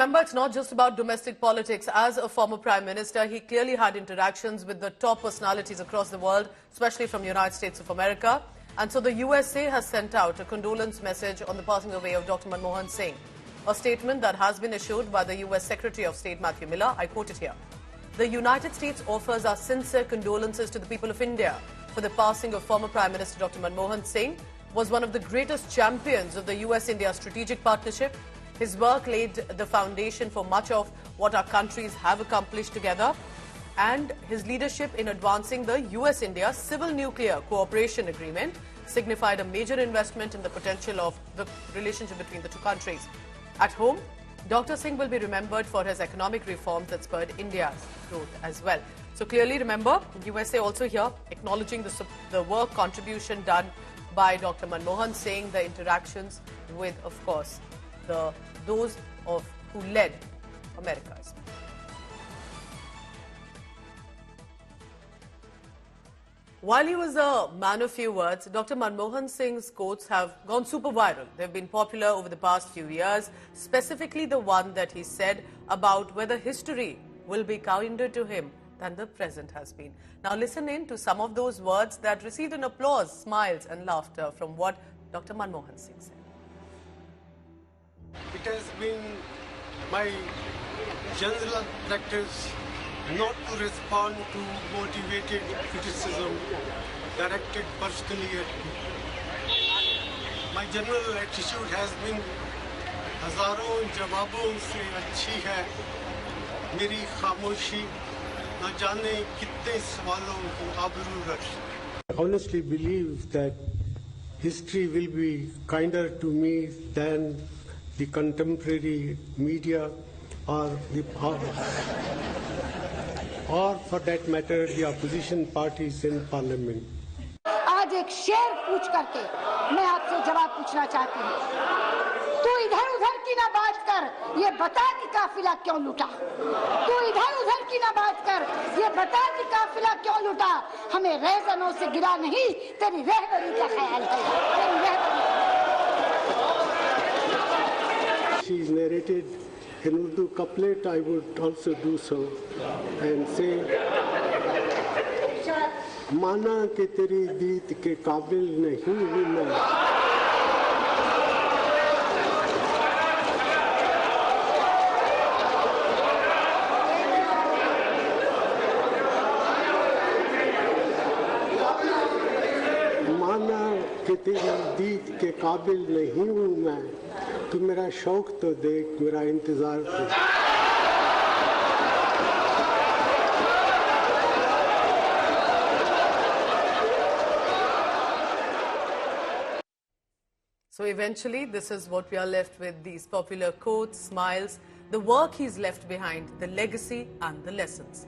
remember, it's not just about domestic politics. As a former Prime Minister, he clearly had interactions with the top personalities across the world, especially from the United States of America. And so the USA has sent out a condolence message on the passing away of Dr. Manmohan Singh. A statement that has been issued by the US Secretary of State Matthew Miller. I quote it here. The United States offers our sincere condolences to the people of India for the passing of former Prime Minister Dr. Manmohan Singh. Was one of the greatest champions of the US-India strategic partnership. His work laid the foundation for much of what our countries have accomplished together, and his leadership in advancing the US-India Civil Nuclear Cooperation Agreement signified a major investment in the potential of the relationship between the two countries. At home, Dr. Singh will be remembered for his economic reforms that spurred India's growth as well. So clearly, remember, USA also here acknowledging the work contribution done by Dr. Manmohan Singh, the interactions with, of course, those who led America. While he was a man of few words, Dr. Manmohan Singh's quotes have gone super viral. They've been popular over the past few years, specifically the one that he said about whether history will be kinder to him than the present has been. Now listen in to some of those words that received an applause, smiles and laughter from what Dr. Manmohan Singh said. It has been my general practice not to respond to motivated criticism directed personally at me. My general attitude has been हजारों जवाबों से अच्छी है मेरी खामोशी न जाने कितने सवालों को आबरू रखी. I honestly believe that history will be kinder to me than the contemporary media or for that matter the opposition parties in parliament. आज एक शेर पूछ करके मैं आपसे जवाब पूछना चाहती हूँ. तू इधर उधर की ना बात कर, ये बता कि काफिला क्यों लूटा. तू इधर उधर की ना बात कर, ये बता कि काफिला क्यों लूटा. हमें रहजनों से गिरा नहीं, तेरी रहबरी का ख्याल है. तेरी रहबरी. She is narrated in Urdu couplet. I would also do so and say, माना कि तेरी दीद के काबिल नहीं हूँ मैं. माना कि तेरी दीद के काबिल नहीं हूँ मैं. तू मेरा शौक तो देख, मेरा इंतजार तो. So eventually, this is what we are left with, these popular quotes, smiles, the work he's left behind, the legacy and the lessons.